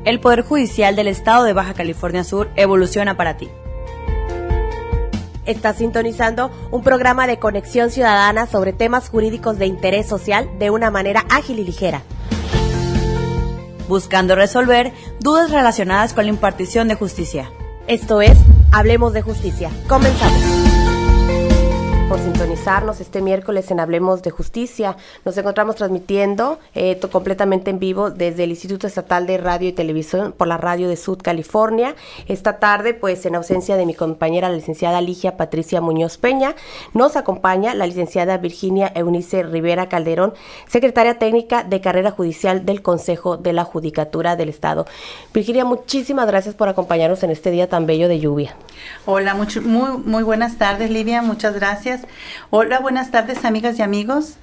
El Poder Judicial del Estado de Baja California Sur evoluciona para ti. Estás sintonizando un programa de conexión ciudadana sobre temas jurídicos de interés social de una manera ágil y ligera, buscando resolver dudas relacionadas con la impartición de justicia. Esto es Hablemos de Justicia. Comenzamos. Por sintonizarnos este miércoles en Hablemos de Justicia. Nos encontramos transmitiendo completamente en vivo desde el Instituto Estatal de Radio y Televisión por la radio de Sud California. Esta tarde, pues en ausencia de mi compañera, la licenciada Ligia Patricia Muñoz Peña, nos acompaña la licenciada Virginia Eunice Rivera Calderón, secretaria técnica de Carrera Judicial del Consejo de la Judicatura del Estado. Virginia, muchísimas gracias por acompañarnos en este día tan bello de lluvia. Hola, muy buenas tardes, Livia, muchas gracias. Hola, buenas tardes, amigas y amigos.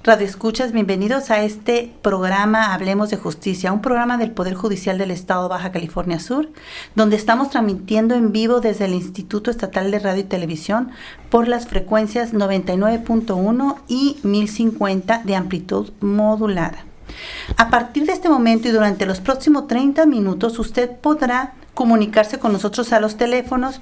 Radioescuchas, bienvenidos a este programa Hablemos de Justicia, un programa del Poder Judicial del Estado de Baja California Sur, donde estamos transmitiendo en vivo desde el Instituto Estatal de Radio y Televisión por las frecuencias 99.1 y 1050 de amplitud modulada. A partir de este momento y durante los próximos 30 minutos, usted podrá comunicarse con nosotros a los teléfonos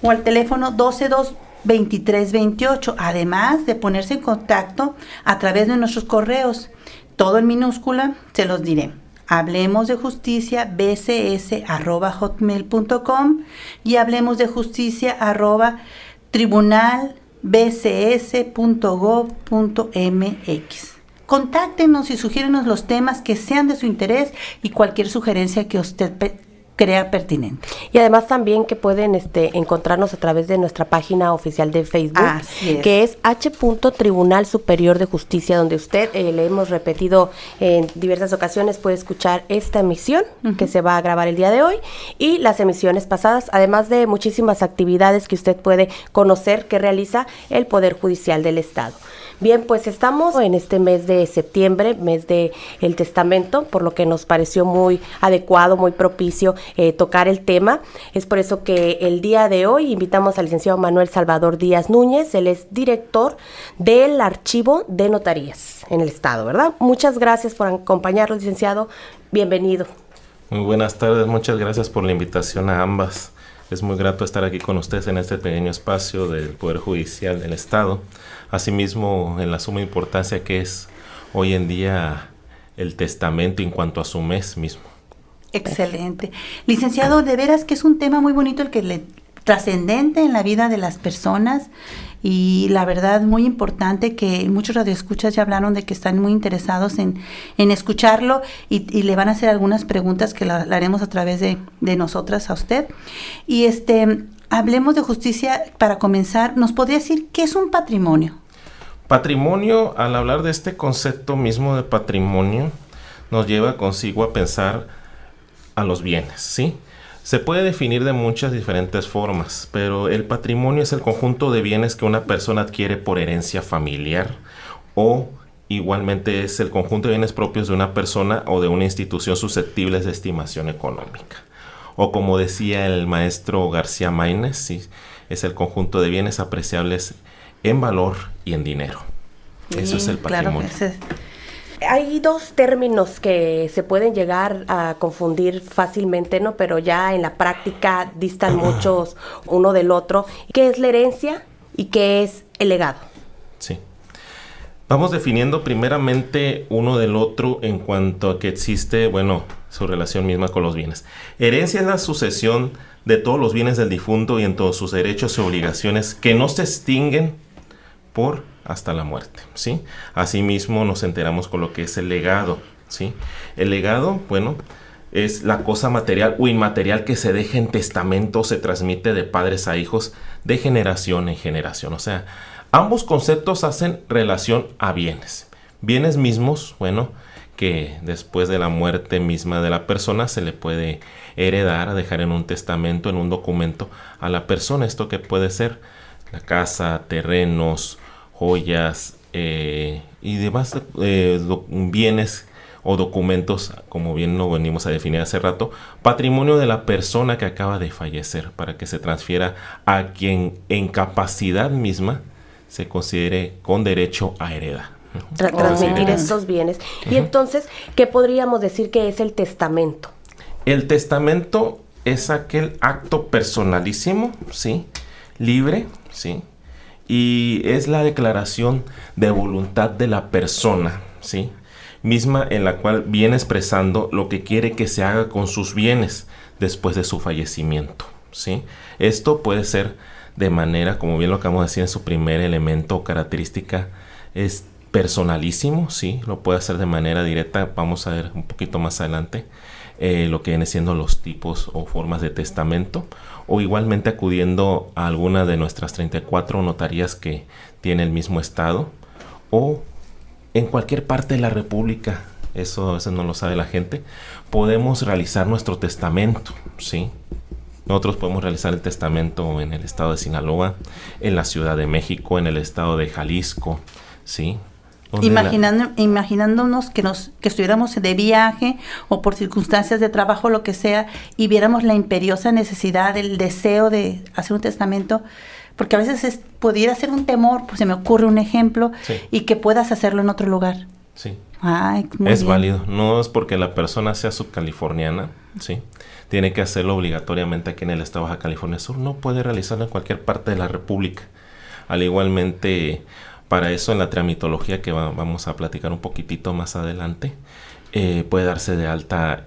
o al teléfono 122-2328, además de ponerse en contacto a través de nuestros correos, todo en minúscula, se los diré. Hablemos de Justicia bcs@hotmail.com y hablemos de Justicia @tribunalbcs.gov.mx. Contáctenos y sugiérenos los temas que sean de su interés y cualquier sugerencia que usted crea pertinente. Y además también que pueden encontrarnos a través de nuestra página oficial de Facebook, que es H. Tribunal Superior de Justicia, donde usted, le hemos repetido en diversas ocasiones, puede escuchar esta emisión que se va a grabar el día de hoy y las emisiones pasadas, además de muchísimas actividades que usted puede conocer que realiza el Poder Judicial del Estado. Bien, pues estamos en este mes de septiembre, mes de el testamento, por lo que nos pareció muy adecuado, muy propicio tocar el tema. Es por eso que el día de hoy invitamos al licenciado Manuel Salvador Díaz Núñez. Él es director del Archivo de Notarías en el Estado, ¿verdad? Muchas gracias por acompañarnos, licenciado. Bienvenido. Muy buenas tardes, muchas gracias por la invitación a ambas. Es muy grato estar aquí con ustedes en este pequeño espacio del Poder Judicial del Estado. Asimismo, en la suma importancia que es hoy en día el testamento en cuanto a su mes mismo. Excelente. Licenciado, de veras que es un tema muy bonito el que trascendente en la vida de las personas y la verdad muy importante que muchos radioescuchas ya hablaron de que están muy interesados en escucharlo y le van a hacer algunas preguntas que la haremos a través de nosotras a usted. Y hablemos de justicia. Para comenzar, ¿nos podría decir qué es un patrimonio? Patrimonio, al hablar de este concepto mismo de patrimonio, nos lleva consigo a pensar a los bienes, ¿sí? Se puede definir de muchas diferentes formas, pero el patrimonio es el conjunto de bienes que una persona adquiere por herencia familiar o igualmente es el conjunto de bienes propios de una persona o de una institución susceptibles de estimación económica. O como decía el maestro García Maínez, ¿sí? Es el conjunto de bienes apreciables en valor y en dinero. Eso es el patrimonio. Claro, hay dos términos que se pueden llegar a confundir fácilmente, ¿no? Pero ya en la práctica distan muchos uno del otro. ¿Qué es la herencia y qué es el legado? Sí. Vamos definiendo primeramente uno del otro en cuanto a que existe, su relación misma con los bienes. Herencia es la sucesión de todos los bienes del difunto y en todos sus derechos y obligaciones que no se extinguen por hasta la muerte, ¿sí? Asimismo nos enteramos con lo que es el legado, ¿sí? El legado, es la cosa material o inmaterial que se deja en testamento, se transmite de padres a hijos de generación en generación. O sea, ambos conceptos hacen relación a bienes. Bienes mismos, que después de la muerte misma de la persona se le puede heredar, dejar en un testamento, en un documento a la persona. Esto que puede ser la casa, terrenos, joyas y demás bienes o documentos, como bien lo venimos a definir hace rato, patrimonio de la persona que acaba de fallecer, para que se transfiera a quien en capacidad misma se considere con derecho a heredar. Transmitir estos bienes. Y entonces, ¿qué podríamos decir que es el testamento? El testamento es aquel acto personalísimo, ¿sí? Libre, ¿sí? Y es la declaración de voluntad de la persona, ¿sí? Misma en la cual viene expresando lo que quiere que se haga con sus bienes después de su fallecimiento, ¿sí? Esto puede ser de manera, como bien lo acabamos de decir en su primer elemento o característica, es personalísimo, ¿sí? Lo puede hacer de manera directa, vamos a ver un poquito más adelante lo que viene siendo los tipos o formas de testamento, o igualmente acudiendo a alguna de nuestras 34 notarías que tiene el mismo estado, o en cualquier parte de la república, eso a veces no lo sabe la gente, podemos realizar nuestro testamento, ¿sí? Nosotros podemos realizar el testamento en el estado de Sinaloa, en la Ciudad de México, en el estado de Jalisco, ¿sí? Imaginándonos que estuviéramos de viaje o por circunstancias de trabajo, lo que sea, y viéramos la imperiosa necesidad, el deseo de hacer un testamento, porque a veces pudiera ser un temor, pues se me ocurre un ejemplo, sí, y que puedas hacerlo en otro lugar. Sí. Ay, es válido. No es porque la persona sea subcaliforniana, ¿sí? Tiene que hacerlo obligatoriamente aquí en el estado de Baja California Sur. No puede realizarlo en cualquier parte de la república. Al igualmente, para eso en la tramitología que vamos a platicar un poquitito más adelante, puede darse de alta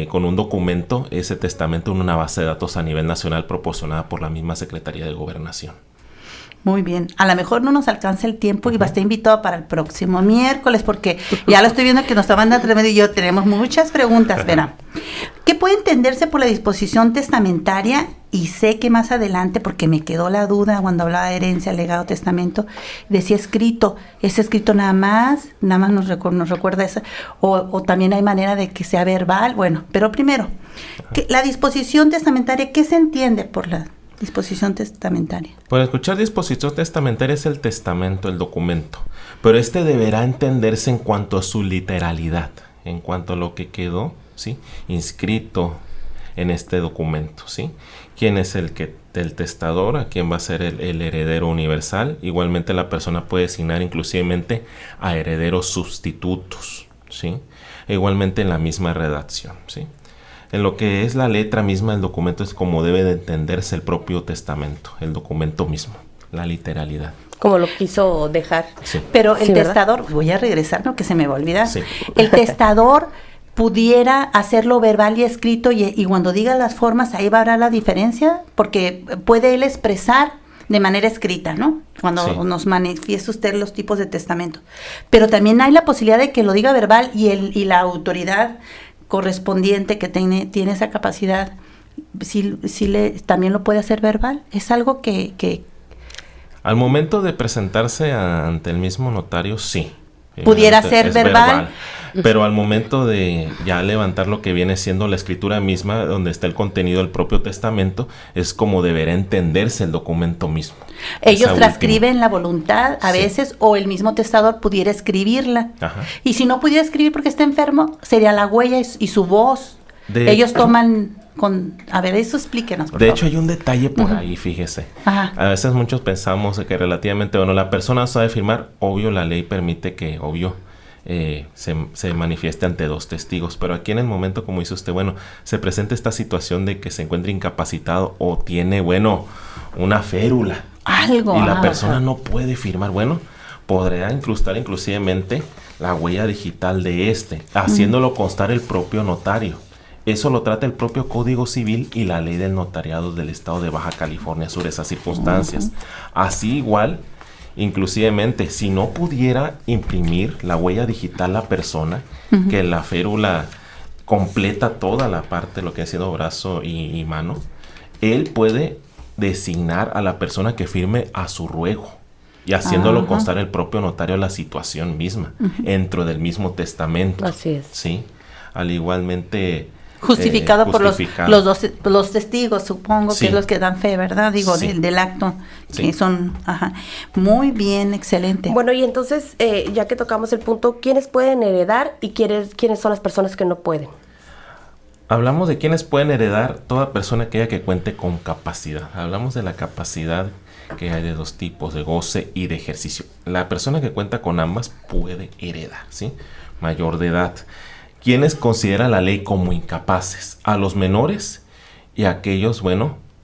con un documento ese testamento en una base de datos a nivel nacional proporcionada por la misma Secretaría de Gobernación. Muy bien. A lo mejor no nos alcanza el tiempo y va a estar invitado para el próximo miércoles, porque ya lo estoy viendo que nuestra banda tremenda y yo tenemos muchas preguntas. Verá, ¿qué puede entenderse por la disposición testamentaria? Y sé que más adelante, porque me quedó la duda cuando hablaba de herencia, legado, testamento, decía escrito. ¿Es escrito nada más nos recuerda eso? O también hay manera de que sea verbal. Bueno, pero primero, la disposición testamentaria, ¿qué se entiende por la disposición testamentaria? Por escuchar disposición testamentaria es el testamento, el documento, pero este deberá entenderse en cuanto a su literalidad, en cuanto a lo que quedó, ¿sí?, inscrito en este documento, ¿sí? ¿Quién es el testador? ¿A quién va a ser el heredero universal? Igualmente la persona puede designar inclusivemente a herederos sustitutos, ¿sí? E igualmente en la misma redacción, ¿sí? En lo que es la letra misma del documento es como debe de entenderse el propio testamento, el documento mismo, la literalidad. Como lo quiso dejar. Sí. Pero el testador, ¿verdad? Voy a regresar, no que se me va a olvidar. Sí. El testador pudiera hacerlo verbal y escrito y cuando diga las formas ahí va a haber la diferencia, porque puede él expresar de manera escrita, ¿no? Cuando nos manifiesta usted los tipos de testamento. Pero también hay la posibilidad de que lo diga verbal y la autoridad correspondiente que tiene esa capacidad, también lo puede hacer verbal. Es algo que al momento de presentarse ante el mismo notario, sí. Pudiera ser verbal. Pero al momento de ya levantar lo que viene siendo la escritura misma, donde está el contenido del propio testamento, es como deberá entenderse el documento mismo. Ellos transcriben la voluntad a veces, o el mismo testador pudiera escribirla. Ajá. Y si no pudiera escribir porque está enfermo, sería la huella y su voz. Ellos toman a ver, eso explíquenos, por favor. De hecho, hay un detalle por ahí, fíjese. Ajá. A veces muchos pensamos que relativamente, bueno, la persona sabe firmar, obvio, la ley permite que, se manifieste ante dos testigos, pero aquí en el momento, como dice usted, bueno, se presenta esta situación de que se encuentra incapacitado o tiene, una férula. Algo. Y la persona no puede firmar, podrá incrustar inclusivemente la huella digital de haciéndolo constar el propio notario. Eso lo trata el propio Código Civil y la ley del notariado del estado de Baja California Sur, esas circunstancias. Así igual, inclusivemente, si no pudiera imprimir la huella digital la persona, que la férula completa toda la parte, lo que ha sido brazo y mano, él puede designar a la persona que firme a su ruego y haciéndolo constar el propio notario la situación misma, dentro del mismo testamento. Así es. Sí, al igualmente... Justificado por los testigos, supongo, que es los que dan fe, ¿verdad? Digo, del acto, que son... Muy bien, excelente. Bueno, y entonces, ya que tocamos el punto, ¿quiénes pueden heredar y quiénes son las personas que no pueden? Hablamos de quiénes pueden heredar toda persona aquella que cuente con capacidad. Hablamos de la capacidad que hay de dos tipos, de goce y de ejercicio. La persona que cuenta con ambas puede heredar, ¿sí? Mayor de edad. ¿Quiénes considera la ley como incapaces? A los menores y a aquellos,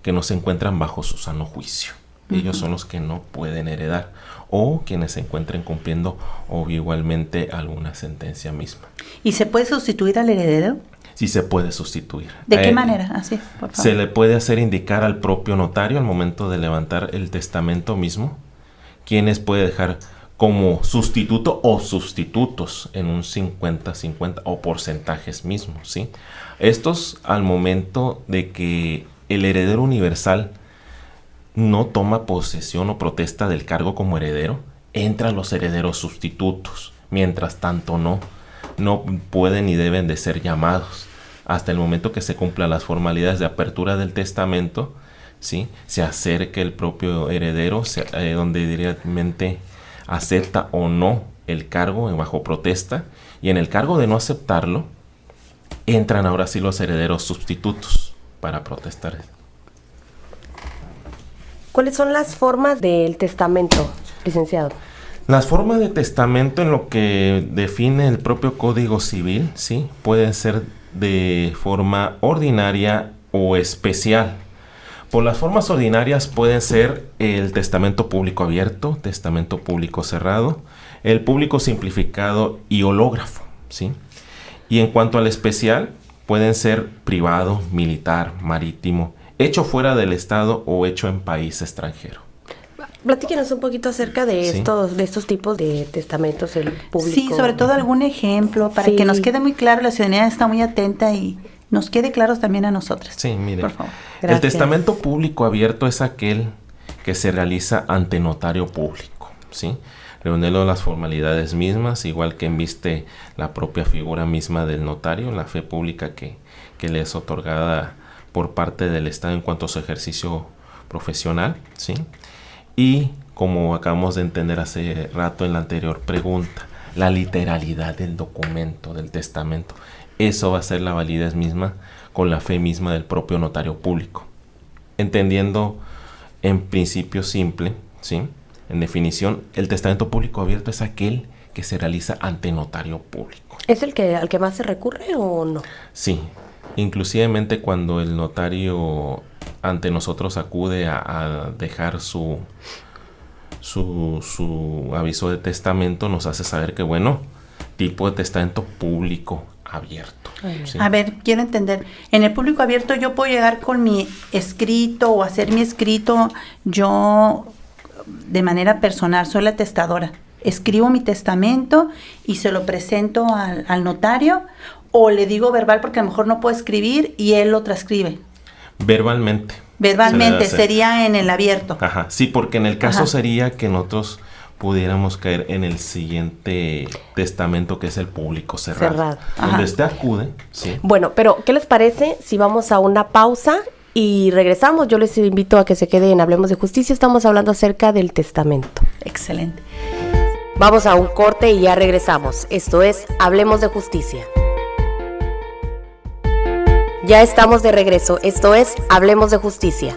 que no se encuentran bajo su sano juicio. Ellos son los que no pueden heredar, o quienes se encuentren cumpliendo obvio igualmente alguna sentencia misma. ¿Y se puede sustituir al heredero? Sí se puede sustituir. ¿De qué manera? Así, por favor. Se le puede hacer indicar al propio notario al momento de levantar el testamento mismo, quienes puede dejar como sustituto o sustitutos en un 50-50 o porcentajes mismos, ¿sí? Estos al momento de que el heredero universal no toma posesión o protesta del cargo como heredero, entran los herederos sustitutos. Mientras tanto no pueden ni deben de ser llamados hasta el momento que se cumplan las formalidades de apertura del testamento, ¿sí? Se acerque el propio heredero, donde directamente acepta o no el cargo bajo protesta, y en el cargo de no aceptarlo entran ahora sí los herederos sustitutos para protestar. ¿Cuáles son las formas del testamento, licenciado? Las formas de testamento, en lo que define el propio Código Civil, ¿sí? Pueden ser de forma ordinaria o especial. Por las formas ordinarias pueden ser el testamento público abierto, testamento público cerrado, el público simplificado y hológrafo, ¿sí? Y en cuanto al especial, pueden ser privado, militar, marítimo, hecho fuera del Estado o hecho en país extranjero. Platíquenos un poquito acerca de estos tipos de testamentos, el público. Sí, sobre todo algún ejemplo para que nos quede muy claro. La ciudadanía está muy atenta y nos quede claros también a nosotros. Sí, mire. Por favor. El testamento público abierto es aquel que se realiza ante notario público, ¿sí? Reuniendo las formalidades mismas, igual que embiste la propia figura misma del notario, la fe pública que le es otorgada por parte del Estado en cuanto a su ejercicio profesional, ¿sí? Y como acabamos de entender hace rato en la anterior pregunta, la literalidad del documento, del testamento, eso va a ser la validez misma con la fe misma del propio notario público. Entendiendo en principio simple, ¿sí? En definición, el testamento público abierto es aquel que se realiza ante notario público. ¿Es el que al que más se recurre o no? Sí, inclusivemente cuando el notario ante nosotros acude a dejar su aviso de testamento, nos hace saber que, tipo de testamento público abierto. ¿Sí? A ver, quiero entender. En el público abierto yo puedo llegar con mi escrito o hacer mi escrito yo de manera personal, soy la testadora. Escribo mi testamento y se lo presento al notario, o le digo verbal porque a lo mejor no puedo escribir y él lo transcribe. Verbalmente. Verbalmente, sería en el abierto. Ajá, sí, porque en el caso sería que nosotros pudiéramos caer en el siguiente testamento, que es el público cerrado. Donde usted acude, sí. Bueno, pero ¿qué les parece si vamos a una pausa y regresamos? Yo les invito a que se queden en Hablemos de Justicia. Estamos hablando acerca del testamento. Excelente. Vamos a un corte y ya regresamos. Esto es Hablemos de Justicia. Ya estamos de regreso. Esto es Hablemos de Justicia.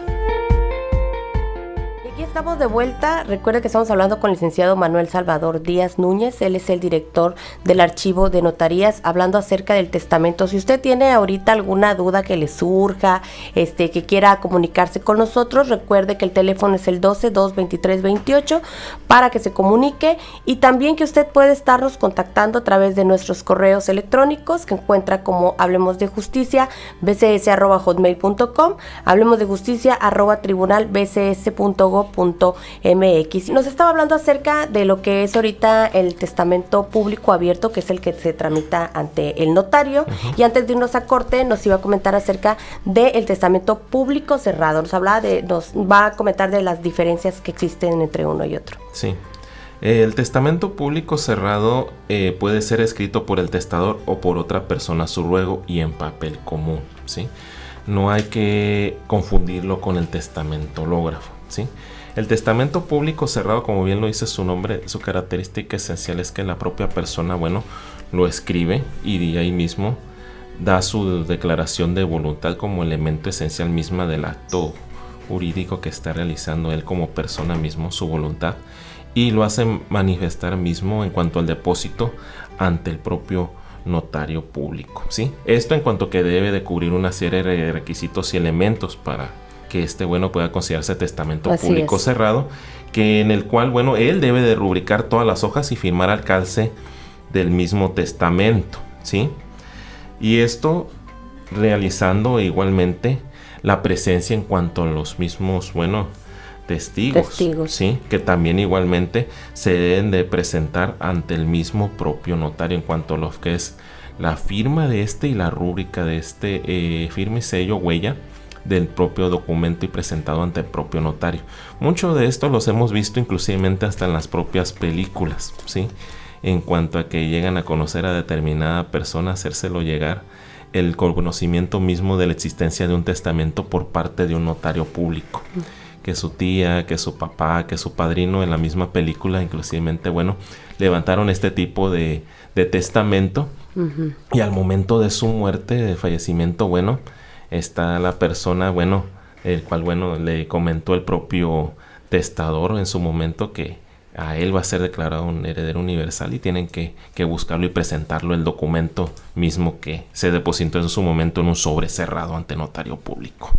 Y aquí estamos de vuelta. Recuerda que estamos hablando con el licenciado Manuel Salvador Díaz Núñez. Él es el director del Archivo de Notarías, hablando acerca del testamento. Si usted tiene ahorita alguna duda que le surja, que quiera comunicarse con nosotros, recuerde que el teléfono es el 12-223-28 para que se comunique, y también que usted puede estarnos contactando a través de nuestros correos electrónicos, que encuentra como hablemosdejusticia@bcs.hotmail.com, hablemosdejusticia@tribunalbcs.gov.mx. Nos estaba hablando acerca de lo que es ahorita el testamento público abierto, que es el que se tramita ante el notario. Y antes de irnos a corte, nos iba a comentar acerca del testamento público cerrado. Nos va a comentar de las diferencias que existen entre uno y otro. Sí. El testamento público cerrado puede ser escrito por el testador o por otra persona a su ruego y en papel común, ¿sí? No hay que confundirlo con el testamento hológrafo, ¿sí? El testamento público cerrado, como bien lo dice su nombre, su característica esencial es que la propia persona, lo escribe y de ahí mismo da su declaración de voluntad como elemento esencial misma del acto jurídico que está realizando él como persona mismo, su voluntad, y lo hace manifestar mismo en cuanto al depósito ante el propio notario público, ¿sí? Esto en cuanto que debe de cubrir una serie de requisitos y elementos para que pueda considerarse testamento Así público es. cerrado, que en el cual, él debe de rubricar todas las hojas y firmar al calce del mismo testamento, ¿sí? Y esto realizando igualmente la presencia en cuanto a los mismos, testigos, ¿sí? Que también igualmente se deben de presentar ante el mismo propio notario en cuanto a lo que es la firma de y la rúbrica de firma y sello, huella del propio documento y presentado ante el propio notario. Mucho de esto los hemos visto inclusivemente hasta en las propias películas, ¿sí? En cuanto a que llegan a conocer a determinada persona, hacérselo llegar el conocimiento mismo de la existencia de un testamento por parte de un notario público. Que su tía, que su papá, que su padrino en la misma película, inclusivemente, levantaron este tipo de testamento. Y al momento de su muerte, de fallecimiento, está la persona, el cual, le comentó el propio testador en su momento que a él va a ser declarado un heredero universal y tienen que buscarlo y presentarlo el documento mismo que se depositó en su momento en un sobre cerrado ante notario público.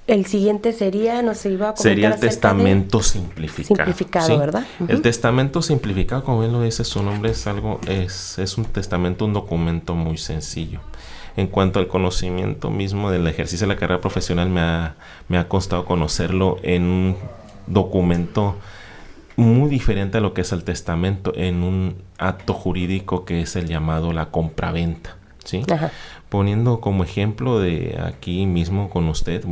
El siguiente sería, no se iba a comentar. Sería el testamento simplificado. Simplificado, ¿sí? ¿Verdad? El testamento simplificado, como bien lo dice su nombre, es un testamento, un documento muy sencillo. En cuanto al conocimiento mismo del ejercicio de la carrera profesional, me ha costado conocerlo en un documento muy diferente a lo que es el testamento, en un acto jurídico que es el llamado la compraventa, ¿sí? Ajá. Poniendo como ejemplo de aquí mismo con usted,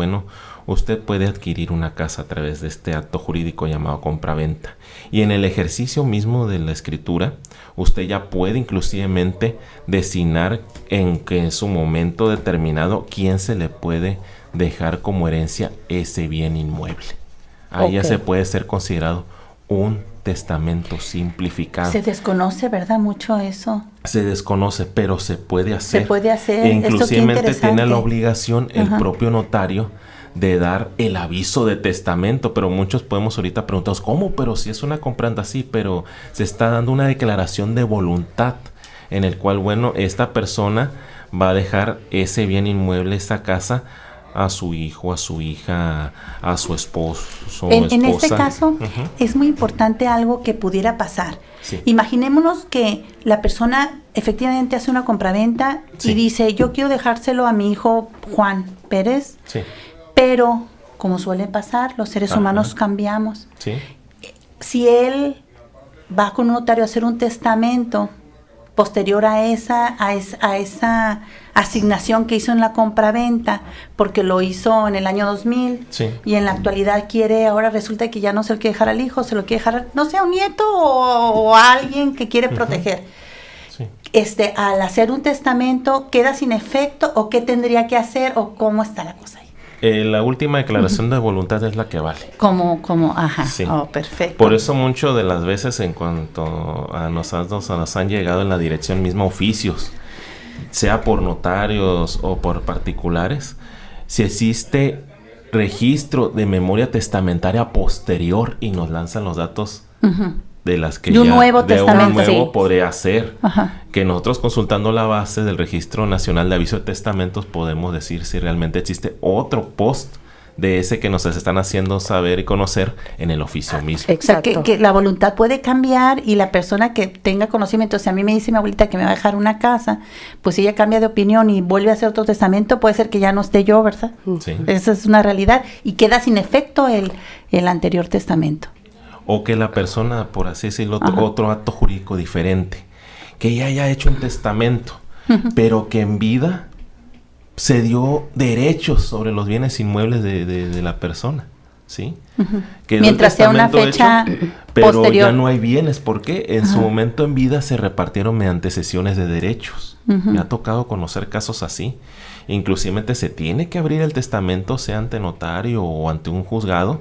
usted puede adquirir una casa a través de este acto jurídico llamado compraventa. Y en el ejercicio mismo de la escritura, usted ya puede inclusivemente designar en su momento determinado quién se le puede dejar como herencia ese bien inmueble. Ahí ya se puede ser considerado un testamento simplificado. Se desconoce, ¿verdad? Mucho eso. Se desconoce, pero se puede hacer. Se puede hacer. E inclusivemente tiene la obligación el propio notario de dar el aviso de testamento, pero muchos podemos ahorita preguntarnos, ¿cómo? Pero si es una compraventa, sí, pero se está dando una declaración de voluntad en el cual, esta persona va a dejar ese bien inmueble, esa casa, a su hijo, a su hija, a su esposo, en este caso, es muy importante algo que pudiera pasar. Sí. Imaginémonos que la persona efectivamente hace una compraventa y dice, yo quiero dejárselo a mi hijo Juan Pérez, pero como suele pasar, los seres humanos cambiamos. Sí. Si él va con un notario a hacer un testamento posterior a esa asignación que hizo en la compraventa, porque lo hizo en el año 2000 y en la actualidad ahora resulta que ya no se lo quiere dejar al hijo, se lo quiere dejar, no sé, a un nieto o a alguien que quiere proteger. Al hacer un testamento, ¿queda sin efecto o qué tendría que hacer o cómo está la cosa ahí? La última declaración de voluntad es la que vale. Ajá. Sí. Oh, perfecto. Por eso mucho de las veces en cuanto a nos han llegado en la dirección misma oficios, sea por notarios o por particulares, si existe registro de memoria testamentaria posterior y nos lanzan los datos de las que de un nuevo testamento, un nuevo podría ser. Que nosotros consultando la base del Registro Nacional de Aviso de Testamentos podemos decir si realmente existe otro post de ese que nos están haciendo saber y conocer en el oficio mismo. Exacto. O sea, que la voluntad puede cambiar y la persona que tenga conocimiento, si a mí me dice mi abuelita que me va a dejar una casa, pues si ella cambia de opinión y vuelve a hacer otro testamento, puede ser que ya no esté yo, ¿verdad? Sí. Esa es una realidad y queda sin efecto el anterior testamento. O que la persona, por así decirlo, otro acto jurídico diferente, que ya haya hecho un testamento, pero que en vida se dio derechos sobre los bienes inmuebles de la persona, ¿sí? Mientras sea una fecha hecho, pero posterior. Ya no hay bienes, porque en su momento en vida se repartieron mediante cesiones de derechos. Me ha tocado conocer casos así. Inclusive se tiene que abrir el testamento, sea ante notario o ante un juzgado,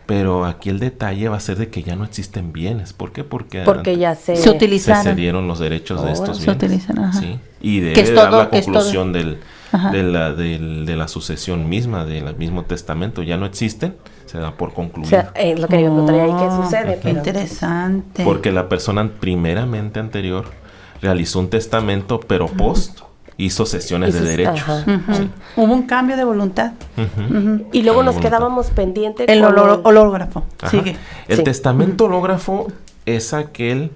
pero aquí el detalle va a ser de que ya no existen bienes. ¿Por qué? Porque ya se utilizaron. Se cedieron los derechos de estos bienes. Se utilizan, ¿sí? Y debe dar la conclusión de la sucesión misma, del mismo testamento. Ya no existen, se da por concluido. O sea, lo que yo encontraría ahí que sucede. Qué interesante. Porque la persona primeramente anterior realizó un testamento, pero post hizo sesiones de derechos. Sí. Hubo un cambio de voluntad. Y luego nos quedábamos pendientes el hológrafo. Sigue. El testamento hológrafo es aquel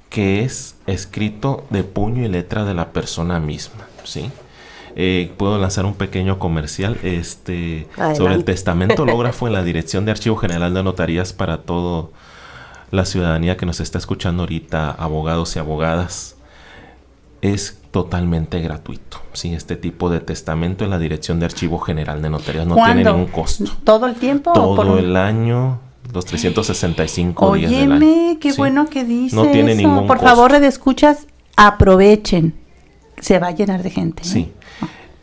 que es escrito de puño y letra de la persona misma, ¿sí? Puedo lanzar un pequeño comercial sobre el testamento hológrafo en la Dirección de Archivo General de Notarías para toda la ciudadanía que nos está escuchando ahorita, abogados y abogadas. Es totalmente gratuito, ¿sí? Este tipo de testamento en la Dirección de Archivo General de Notarías no tiene ningún costo. ¿Todo el tiempo? Todo el año, los 365 días del año. Óyeme, qué bueno que dices. No tiene ningún Por costo. favor, redescuchas, aprovechen. Se va a llenar de gente. Sí.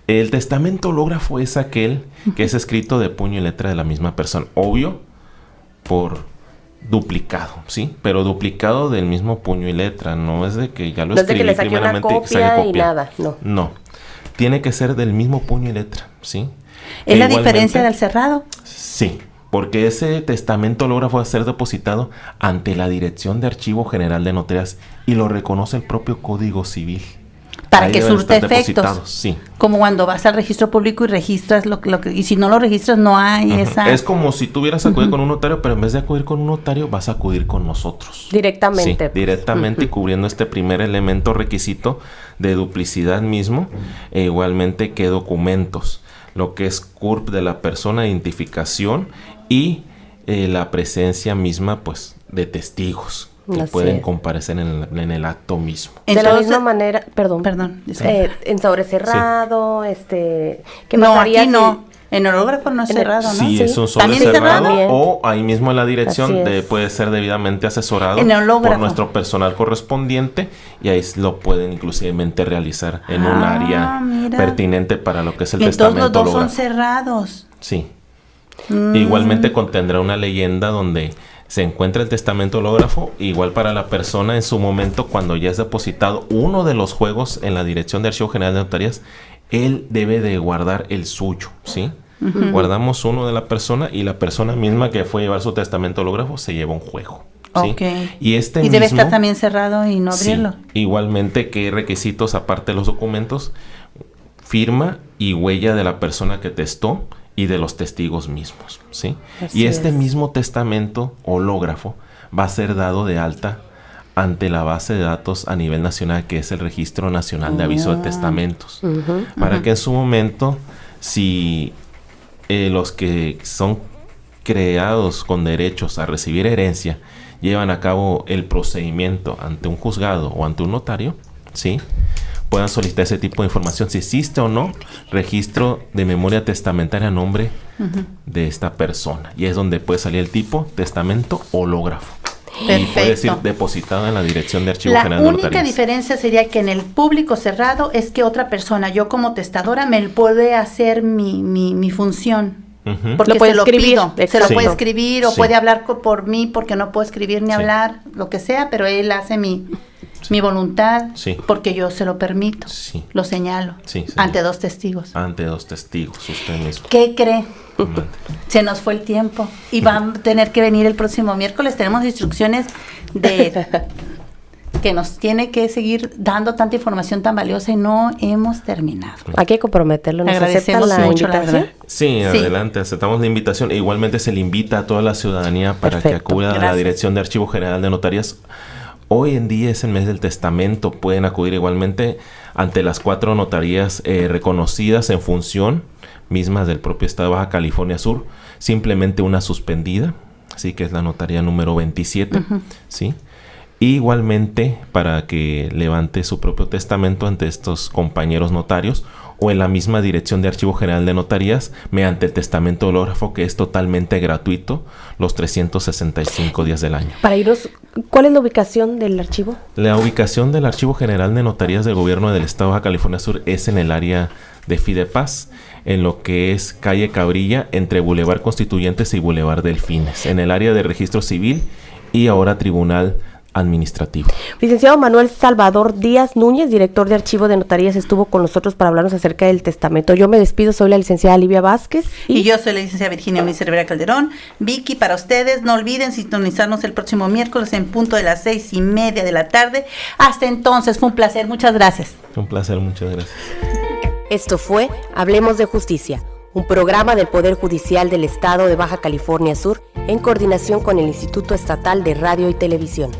El testamento hológrafo es aquel que es escrito de puño y letra de la misma persona. Obvio, por duplicado, ¿sí? Pero duplicado del mismo puño y letra. No es de que ya lo escribí primeramente y que se haga copia. Nada, no. Tiene que ser del mismo puño y letra, ¿sí? ¿Es la diferencia del cerrado? Sí, porque ese testamento hológrafo va a ser depositado ante la Dirección de Archivo General de Notarías y lo reconoce el propio Código Civil. Para que surte efectos. Sí. Como cuando vas al registro público y registras lo que y si no lo registras no hay esa. Es como si tuvieras acudir con un notario, pero en vez de acudir con un notario vas a acudir con nosotros. Directamente. Sí, directamente y cubriendo este primer elemento requisito de duplicidad mismo, e igualmente que documentos, lo que es CURP de la persona, identificación y la presencia misma pues de testigos que pueden comparecer en el acto mismo. Entonces, de la misma manera, perdón, en sobre cerrado, ¿qué no, pasaría aquí no. En hológrafo no es cerrado, ¿no? Sí, es un sobre cerrado o ahí mismo en la dirección puede ser debidamente asesorado por nuestro personal correspondiente y ahí lo pueden inclusivemente realizar en un área pertinente para lo que es el testamento hológrafo. Entonces los dos son cerrados. Sí. Igualmente contendrá una leyenda donde se encuentra el testamento hológrafo, igual para la persona en su momento cuando ya es depositado uno de los juegos en la Dirección de Archivo General de Notarías, él debe de guardar el suyo, ¿sí? Guardamos uno de la persona y la persona misma que fue a llevar su testamento hológrafo se lleva un juego, ¿sí? Okay. Y debe estar también cerrado y no abrirlo. Sí. Igualmente, ¿qué requisitos aparte de los documentos? Firma y huella de la persona que testó y de los testigos mismos, ¿sí? Y este mismo testamento hológrafo va a ser dado de alta ante la base de datos a nivel nacional, que es el Registro Nacional de Aviso de Testamentos, para que en su momento, si los que son creados con derechos a recibir herencia llevan a cabo el procedimiento ante un juzgado o ante un notario, ¿sí?, puedan solicitar ese tipo de información, si existe o no registro de memoria testamentaria a nombre de esta persona. Y es donde puede salir el tipo testamento hológrafo. Perfecto. Y puede ser depositado en la Dirección de Archivo General de Notarías. La única diferencia sería que en el público cerrado es que otra persona, yo como testadora, me puede hacer mi función. Porque se lo escribir, pido. Se lo puede escribir o puede hablar por mí porque no puedo escribir ni hablar, lo que sea, pero él hace mi voluntad porque yo se lo permito, lo señalo ante dos testigos. Ante dos testigos, usted mismo. ¿Qué cree? Se nos fue el tiempo y van a tener que venir el próximo miércoles. Tenemos instrucciones de que nos tiene que seguir dando tanta información tan valiosa y no hemos terminado. Hay que comprometerlo. ¿Nos agradecemos aceptan la mucho, invitación? Sí, adelante, aceptamos la invitación. Igualmente se le invita a toda la ciudadanía para que acuda a la Dirección de Archivo General de Notarías. Hoy en día es el mes del testamento. Pueden acudir igualmente ante las 4 notarías reconocidas en función, mismas del propio estado de Baja California Sur, simplemente una suspendida, así que es la notaría número 27, ¿sí? Igualmente para que levante su propio testamento ante estos compañeros notarios o en la misma Dirección de Archivo General de Notarías mediante el testamento hológrafo, que es totalmente gratuito los 365 días del año. Para irnos, ¿cuál es la ubicación del archivo? La ubicación del Archivo General de Notarías del Gobierno del Estado de Baja California Sur es en el área de Fidepaz, en lo que es calle Cabrilla, entre Boulevard Constituyentes y Boulevard Delfines, en el área de Registro Civil y ahora Tribunal administrativo. Licenciado Manuel Salvador Díaz Núñez, director de Archivo de Notarías, estuvo con nosotros para hablarnos acerca del testamento. Yo me despido, soy la licenciada Livia Vázquez. Y yo soy la licenciada Virginia Unice Rivera Calderón. Vicky, para ustedes, no olviden sintonizarnos el próximo miércoles en punto de las 6:30 de la tarde. Hasta entonces, fue un placer, muchas gracias. Un placer, muchas gracias. Esto fue Hablemos de Justicia, un programa del Poder Judicial del Estado de Baja California Sur en coordinación con el Instituto Estatal de Radio y Televisión.